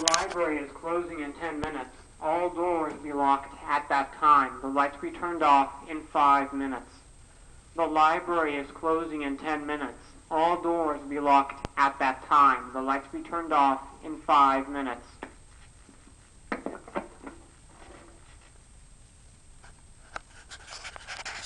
The library is closing in 10 minutes. All doors be locked at that time. The lights be turned off in 5 minutes. The library is closing in 10 minutes. All doors be locked at that time. The lights be turned off in 5 minutes.